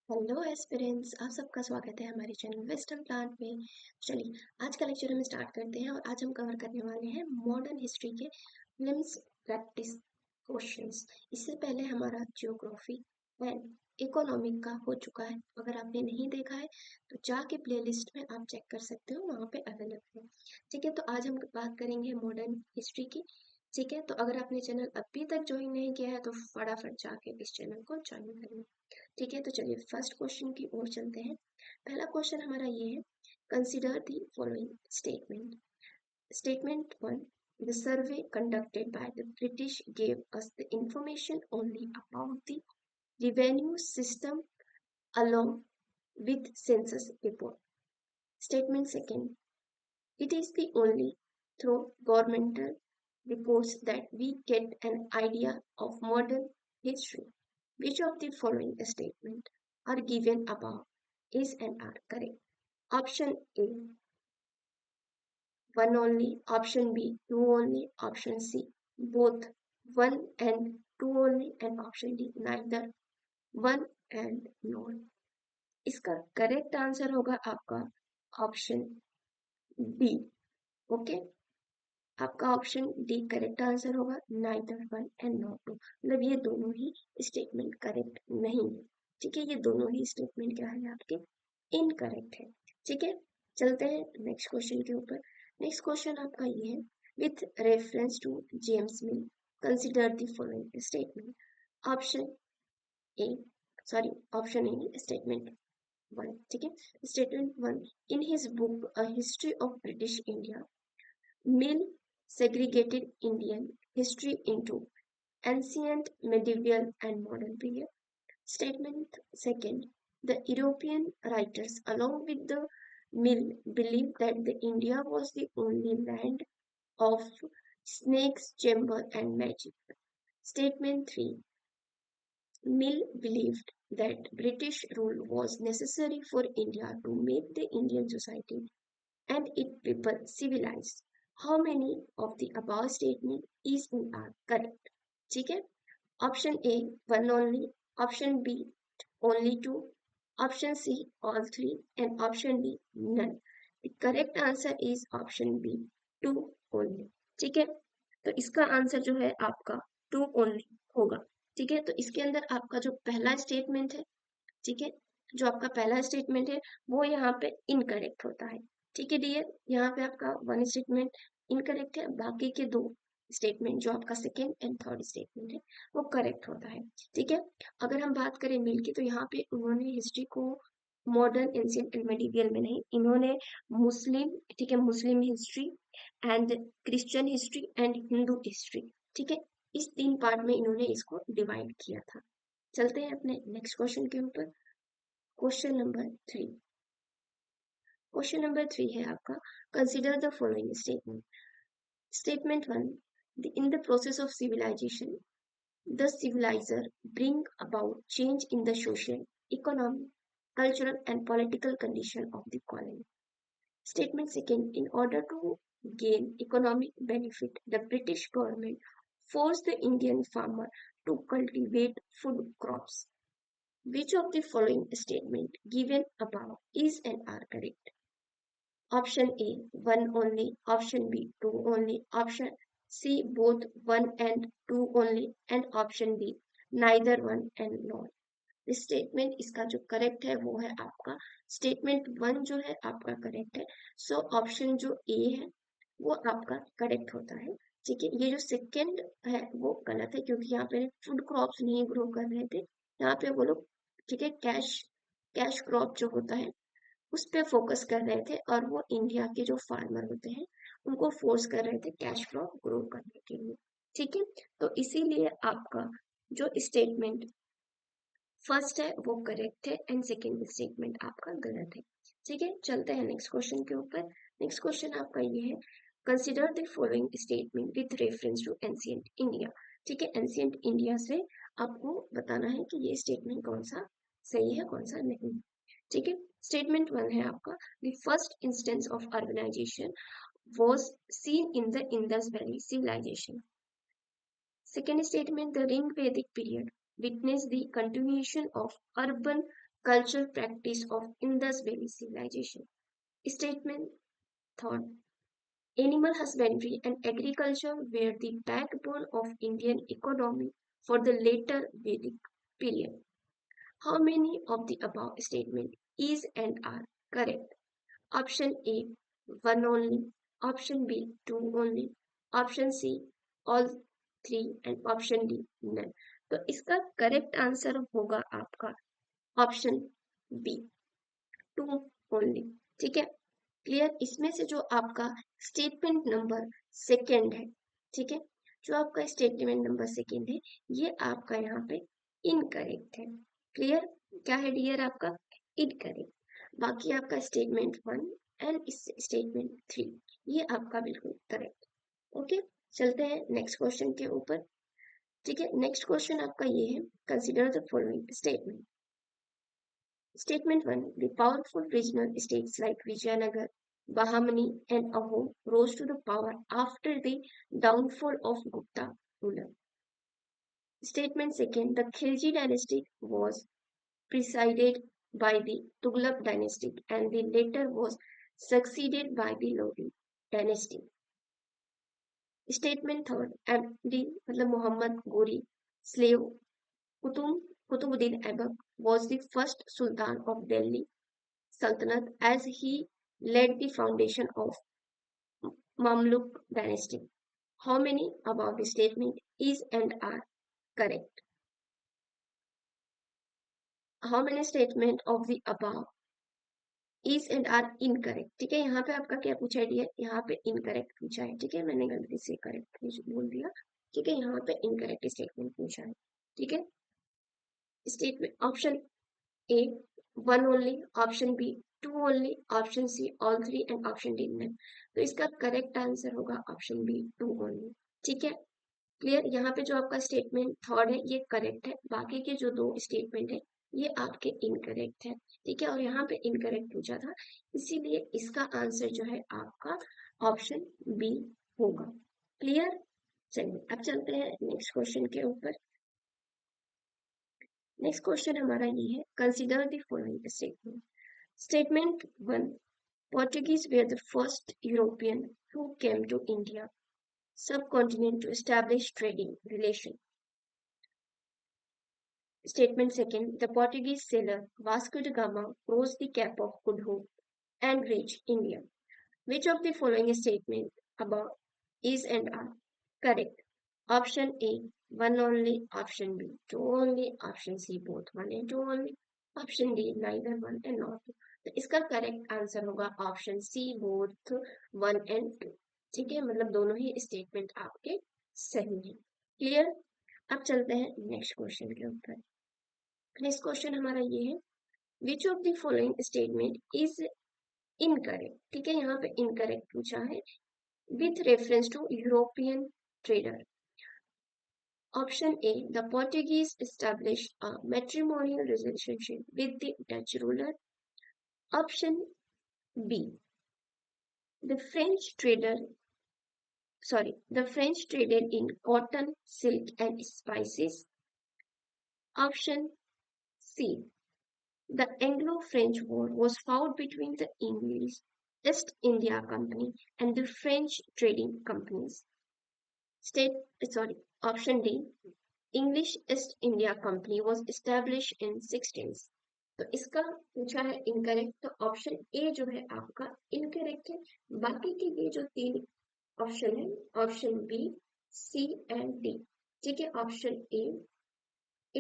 Hello aspirants, आप सबका स्वागत है हमारे चैनल वेस्टर्न प्लांट में। चलिए आज का लेक्चर हम स्टार्ट करते हैं और आज हम कवर करने वाले हैं मॉडर्न हिस्ट्री के फिल्म्स प्रैक्टिस क्वेश्चंस। इससे पहले हमारा जियोग्राफी एंड इकोनॉमिक का हो चुका है। अगर आपने नहीं देखा है तो जाके प्लेलिस्ट में आप चेक कर सकते हो, वहाँ पे अवेलेबल है। ठीक है, तो आज हम बात करेंगे मॉडर्न हिस्ट्री की। ठीक है, तो अगर आपने चैनल अभी तक ज्वाइन नहीं किया है तो फटाफट जाके इस चैनल को ज्वाइन कर लो। ठीक है, तो चलिए फर्स्ट क्वेश्चन की ओर चलते हैं। पहला क्वेश्चन हमारा ये है, consider the following statement. Statement one, the survey conducted by the British gave us the information only about the revenue system along with census report. Statement second, it is the only through governmental reports that we get an idea of modern history. Which of the following statements are given above is and are correct? Option A, one only. Option B, two only. Option C, both one and two only. And option D, neither one and none. इसका correct answer होगा आपका option B. Okay, आपका option D correct answer होगा, neither one and not two. मतलब ये दोनों ही statement correct नहीं है। ठीक है, ये दोनों ही स्टेटमेंट क्या है आपके इनकरेक्ट है। ठीक है, चलते हैं नेक्स्ट क्वेश्चन के ऊपर। नेक्स्ट क्वेश्चन आपका ये है, with reference to James Mill consider the following statement. Option A, sorry option A, statement one. ठीक है, statement one, in his book a history of British India, Mill segregated Indian history into ancient, medieval, and modern period. Statement second, the European writers, along with the Mill, believed that the India was the only land of snakes, chamber, and magic. Statement three, Mill believed that British rule was necessary for India to make the Indian society and its people civilized. How many of the above statement is in are correct? ठीक है, option A one only, option B only two, option C all three, and option D none. The correct answer is option B, two only. ठीक है, तो इसका answer जो है आपका to only होगा। ठीक है, तो इसके अंदर आपका जो पहला स्टेटमेंट है, ठीक है, जो आपका पहला स्टेटमेंट है वो यहाँ पे इनकरेक्ट होता है। ठीक है डियर, यहाँ पे आपका वन स्टेटमेंट इनकरेक्ट है, बाकी के दो स्टेटमेंट जो आपका सेकेंड एंड थर्ड स्टेटमेंट है वो करेक्ट होता है। ठीक है, अगर हम बात करें मिल की, तो यहाँ पे उन्होंने हिस्ट्री को मॉडर्न एंशियंट एंड मेडिवियल में नहीं, इन्होंने मुस्लिम, ठीक है, Muslim history and Christian history and Hindu history, ठीक है, इस तीन पार्ट में इन्होंने इसको डिवाइड किया था। चलते हैं अपने नेक्स्ट क्वेश्चन के ऊपर। Question number three, question number three है आपका, consider the following statement. Statement one, in the process of civilization the civilizer bring about change in the social, economic, cultural and political condition of the colony. Statement second, in order to gain economic benefit, the British government forced the Indian farmer to cultivate food crops. Which of the following statement given above is and are correct? Option A, one only. Option B, two only. Option C, both one and two only. And option D, neither one and none. Statement इसका जो correct है वो है आपका statement one जो है आपका correct है। सो ऑप्शन जो ए है वो आपका करेक्ट होता है। ठीक है, ये जो सेकंड है वो गलत है, क्योंकि यहाँ पे फूड क्रॉप्स नहीं ग्रो कर रहे थे, यहाँ पे वो लोग, ठीक है, कैश कैश क्रॉप जो होता है उस पे फोकस कर रहे थे, और वो इंडिया के जो फार्मर होते हैं उनको फोर्स कर रहे थे कैश क्रॉप ग्रो करने के लिए। ठीक है, तो इसीलिए आपका जो स्टेटमेंट फर्स्ट है वो करेक्ट है एंड सेकेंड स्टेटमेंट आपका गलत है। ठीक है, चलते हैं नेक्स्ट क्वेश्चन के ऊपर। नेक्स्ट क्वेश्चन आपका ये है, consider the following statement with reference to ancient India. ठीक है, एंशियंट इंडिया से आपको बताना है कि ये स्टेटमेंट कौन सा सही है कौन सा नहीं। ठीक है, स्टेटमेंट वन है आपका, the first instance of urbanization was seen in the Indus Valley civilization. Second statement, the Ring Vedic period witnessed the continuation of urban cultural practice of Indus Valley civilization. Statement thought. Animal husbandry and agriculture were the backbone of Indian economy for the later Vedic period. How many of the above statement is and are correct? Option A, one only. Option B, two only. Option C, all three. And option D, none. तो इसका correct answer होगा आपका option B, to only. ठीक है, clear. इसमें से जो आपका स्टेटमेंट नंबर सेकेंड है, ठीक है, जो आपका स्टेटमेंट नंबर सेकेंड है, ये आपका यहाँ पे इनकरेक्ट है. क्लियर. क्या है डियर आपका? इनकरेक्ट. बाकी आपका statement one and statement three ये आपका बिल्कुल करेक्ट. ओके, चलते हैं नेक्स्ट क्वेश्चन के ऊपर. ठीक है, नेक्स्ट क्वेश्चन आपका ये है, consider the following statement. Statement 1. The powerful regional states like Vijayanagar, Bahamani, and Ahom rose to the power after the downfall of Gupta ruler. Statement 2. The Khilji dynasty was preceded by the Tughlaq dynasty and the later was succeeded by the Lodi dynasty. Statement 3. MD Muhammad Ghori, slave Qutbuddin Aibak was the first Sultan of Delhi Sultanate as he led the foundation of Mamluk dynasty. How many above the statement is and are correct? How many statement of the above is and are incorrect? ठीक है, यहाँ पे आपका क्या पूछा है dear? यहाँ पे इनकरेक्ट पूछा है. ठीक है, मैंने गलती से करेक्ट बोल दिया. ठीक है, यहाँ पे इनकरेक्ट स्टेटमेंट पूछा है. ठीक है, statement option A, one only, option B, two only, option C, all three, and option D, none. तो इसका करेक्ट आंसर होगा ऑप्शन बी, टू ओनली. ठीक है, क्लियर. यहाँ पे जो आपका स्टेटमेंट थर्ड है ये करेक्ट है, बाकी के जो दो स्टेटमेंट है ये आपके इनकरेक्ट है. ठीक है, और यहाँ पे इनकरेक्ट पूछा था, इसीलिए इसका आंसर जो है आपका ऑप्शन बी होगा. क्लियर. चलिए अब चलते हैं नेक्स्ट क्वेश्चन के ऊपर. नेक्स्ट क्वेश्चन हमारा ये है, consider the following statement. Statement one. Portuguese were the first European who came to India subcontinent to establish trading relation. Statement second. The Portuguese sailor Vasco da Gama crossed the Cape of Good Hope and reached India. Which of the following statement above is and are correct? Option A, one only. Option B, two only. Option C, both one and two only. Option D, neither one and not two. तो इसका correct answer होगा option C, both one and two. ठीक है, मतलब दोनों ही statement आपके सही हैं. क्लियर. अब चलते हैं नेक्स्ट क्वेश्चन के ऊपर. नेक्स्ट क्वेश्चन हमारा ये है, which of the following statement is incorrect. ठीक है, यहाँ पे इनकरेक्ट पूछा है with reference to European trader. Option A. The Portuguese established a matrimonial relationship with the Dutch ruler. Option B. The French traded in cotton, silk, and spices. Option C. The Anglo-French War was fought between the English East India Company and the French trading companies. Option D. English East India Company was established in 16th. तो इसका पूछा है incorrect, तो option A जो है आपका incorrect है. बाकी के ये जो तीन ऑप्शन है, option B, C and D. ठीक है, option A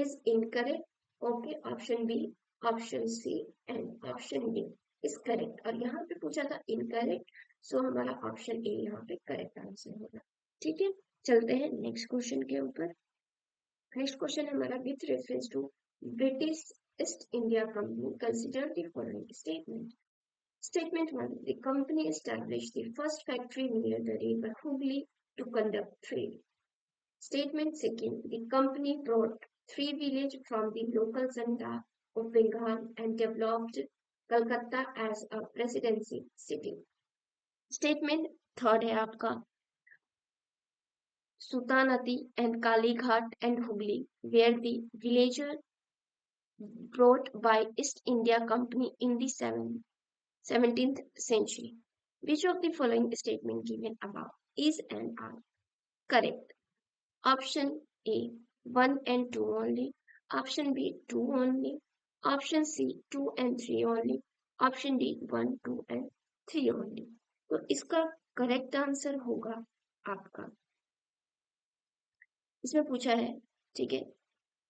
is incorrect. Okay, option B, option C and option D is correct. और यहाँ पे पूछा था इनकरेक्ट, सो हमारा ऑप्शन ए यहाँ पे करेक्ट आंसर होगा. ठीक है, चलते हैं नेक्स्ट क्वेश्चन के ऊपर. नेक्स्ट क्वेश्चन हमारा with reference to British East India Company consider the following statement. Statement 1. The company established the first factory near the river Hooghly to conduct trade. Statement 2. The company brought 3 villages from the local Zanda of Bengal and developed Calcutta as a presidency city. Statement 3 है आपका Sutanati and Kalighat and Hooghly were the villages brought by East India Company in the 17th century. Which of the following statement given above is and are correct? Option A, 1 and 2 only. Option B, 2 only. Option C, 2 and 3 only. Option D, 1, 2 and 3 only. तो इसका correct answer होगा आपका, इसमें पूछा है, ठीक है,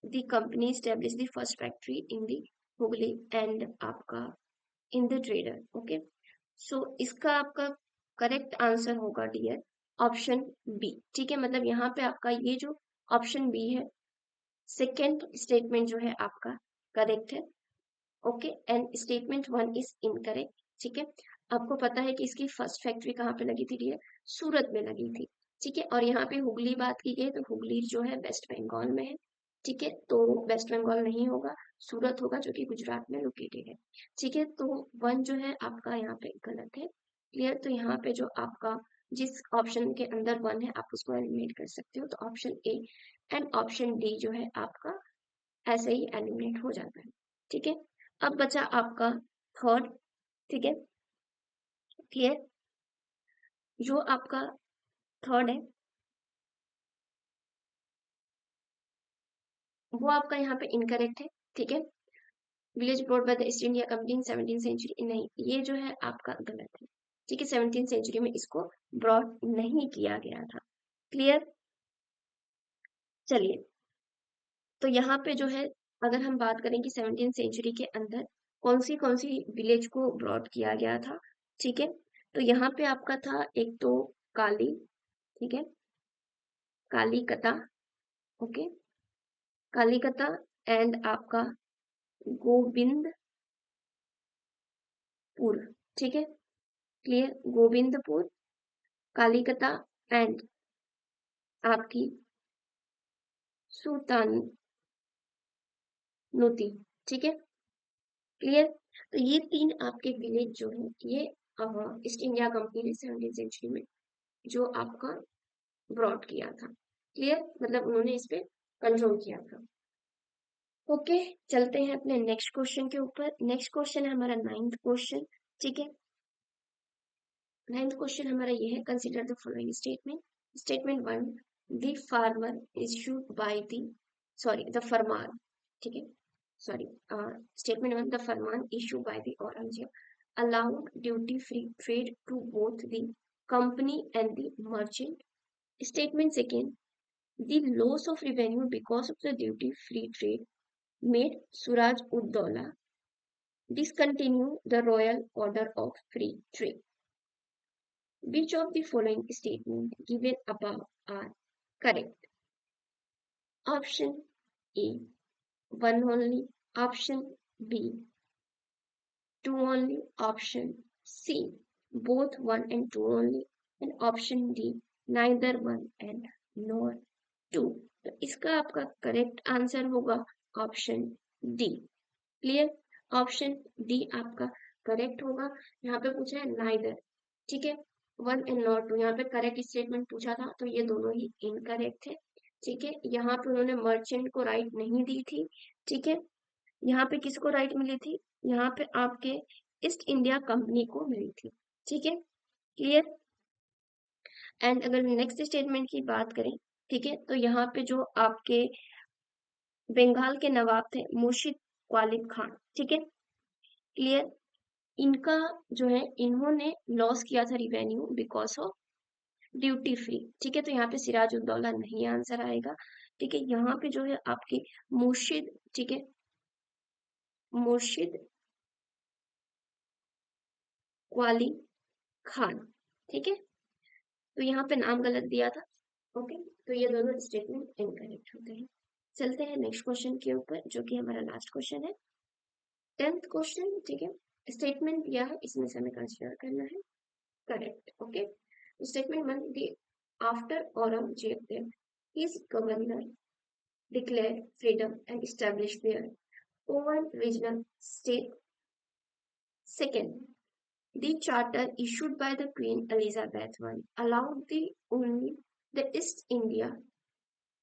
the company establish the first factory in the Hooghly and आपका इन द ट्रेडर, ओके। सो इसका आपका करेक्ट आंसर होगा डियर ऑप्शन बी, ठीक है। मतलब यहाँ पे आपका ये जो ऑप्शन बी है, सेकेंड स्टेटमेंट जो है आपका करेक्ट है, okay, and statement 1 is incorrect, ठीक है। आपको पता है कि इसकी फर्स्ट फैक्ट्री कहाँ पे लगी थी डियर? सूरत में लगी थी, ठीक है। और यहाँ पे हुगली बात की गई तो हुगली जो है वेस्ट बंगाल में है, ठीक है। तो वेस्ट बंगाल नहीं होगा, सूरत होगा जो कि गुजरात में लोकेटेड है, ठीक है। तो 1 जो है आपका यहाँ पे गलत है, क्लियर। तो यहाँ पे जो आपका जिस ऑप्शन के अंदर 1 है आप उसको एलिमिनेट कर सकते हो, तो option A and option D जो है आपका ऐसे ही एलिमिनेट हो जाता है, ठीक है। अब बचा आपका थर्ड, ठीक है, क्लियर। जो आपका थर्ड है वो आपका यहाँ पे इनकरेक्ट है, ठीक है। Village brought by the East India Company in 17th century, नहीं, ये जो है आपका गलत है, ठीक है। 17th सेंचुरी में इसको ब्रॉड नहीं किया गया था, क्लियर। चलिए, तो यहाँ पे जो है अगर हम बात करें कि 17th सेंचुरी के अंदर कौन सी विलेज को ब्रॉड किया गया था, ठीक है। तो यहाँ पे आपका था एक तो काली, ठीक है, कालीकता, ओके, कालीकता एंड आपका गोविंदपुर, ठीक है, क्लियर। गोविंदपुर, कालीकता एंड आपकी सुल्तानुती, ठीक है, क्लियर। तो ये 3 आपके विलेज जो है ये ईस्ट इंडिया कंपनी ने 17th सेंचुरी में जो आपका ब्रॉड किया था, क्लियर। मतलब उन्होंने इस पे कंट्रोल किया था, ओके। चलते हैं अपने नेक्स्ट क्वेश्चन के ऊपर। नेक्स्ट क्वेश्चन है हमारा 9th क्वेश्चन, ठीक है। 9th क्वेश्चन हमारा ये है, consider the following statement. Statement 1, the farmer issued by the, sorry, the फरमान, ठीक है, सॉरी, स्टेटमेंट 1, द फरमान issue by the Aurangzeb allowed duty free trade to both the company and the merchant. Statement 2, the loss of revenue because of the duty free trade made Suraj ud Dowla discontinue the royal order of free trade. Which of the following statements given above are correct? Option A, 1 only. Option B, 2 only. Option C, both 1 and 2 only. And option D, neither 1 and nor 2. तो इसका आपका correct answer होगा option D, clear. Option D आपका correct होगा। यहाँ पे पूछा है नाइदर, ठीक है, 1 एंड नॉट 2, यहाँ पे करेक्ट स्टेटमेंट पूछा था तो ये दोनों ही इनकरेक्ट है, ठीक है। यहाँ पे उन्होंने मर्चेंट को राइट नहीं दी थी, ठीक है। यहाँ पे किसको राइट मिली थी? यहाँ पे आपके ईस्ट इंडिया कंपनी को मिली थी, ठीक है, क्लियर। एंड अगर नेक्स्ट स्टेटमेंट की बात करें, ठीक है, तो यहाँ पे जो आपके बंगाल के नवाब थे मुर्शिद क्वालिद खान, ठीक है, क्लियर। इनका जो है इन्होंने लॉस किया था revenue because of duty free, ठीक है। तो यहाँ पे सिराजुद्दौला नहीं आंसर आएगा, ठीक है। यहाँ पे जो है आपके मुर्शिद, ठीक है, मुर्शिद क्वाली खान, ठीक है। तो यहाँ पे नाम गलत दिया था, ओके। तो ये दोनों स्टेटमेंट इनकरेक्ट होते हैं। चलते हैं नेक्स्ट क्वेश्चन के ऊपर जो कि हमारा लास्ट क्वेश्चन है, 10th क्वेश्चन, ठीक है। स्टेटमेंट दिया है, इसमें से हमें कंसीडर करना है correct, okay. Statement 1, the after Aurangzeb death, his governor declared freedom and established their own regional state. Second, the charter issued by the Queen Elizabeth I allowed only the East India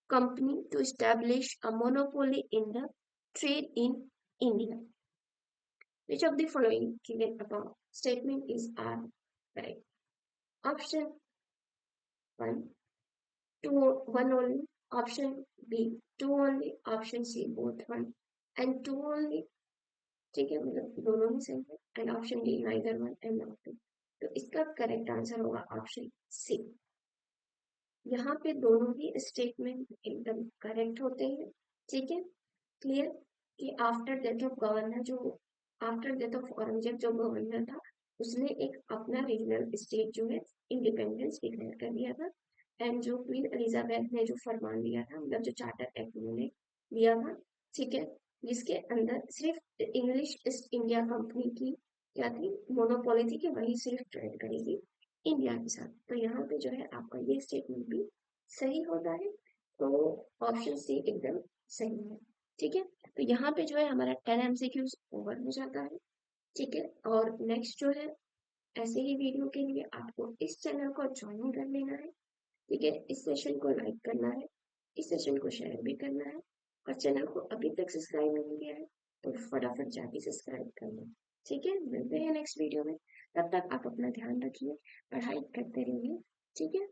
Company to establish a monopoly in the trade in India. Which of the following given above statement is are correct? Option 1, 2, 1 only. Option B, 2 only. Option C, both 1 and 2 only. ठीक है, मतलब दोनों ही सही है. And option D, neither one and not two. तो इसका correct answer होगा ऑप्शन सी. यहाँ पे दोनों ही स्टेटमेंट एकदम करेक्ट होते हैं. ठीक है, क्लियर. कि आफ्टर डेथ ऑफ गवर्नर, जो आफ्टर डेथ ऑफ औरंगजेब जो गवर्नर था, उसने एक अपना रीजनल स्टेट जो है इंडिपेंडेंस डिक्लेयर कर दिया था. एंड जो क्वीन एलिजाबेथ ने जो फरमान दिया था, मतलब जो चार्टर एक्ट उन्होंने दिया था, ठीक है, जिसके अंदर सिर्फ इंग्लिश ईस्ट इंडिया कंपनी की क्या थी, मोनोपोली थी कि वही सिर्फ ट्रेड करेगी इंडिया के साथ. तो यहाँ पे जो है आपका ये स्टेटमेंट भी सही होता है. तो ऑप्शन सी एकदम सही है. ठीक है, तो यहाँ पे जो है हमारा 10 एमसीक्यूज ओवर हो जाता है. ठीक है, और नेक्स्ट जो है ऐसे ही वीडियो के लिए आपको इस चैनल को ज्वाइन कर लेना है. ठीक है, इस सेशन को लाइक करना है, इस सेशन को शेयर भी करना है, और चैनल को अभी तक सब्सक्राइब नहीं किया है तो फटाफट जाके सब्सक्राइब कर लो. ठीक है, मिलते हैं नेक्स्ट वीडियो में. तब तक आप अपना ध्यान रखिए, पढ़ाई करते रहिए. ठीक है.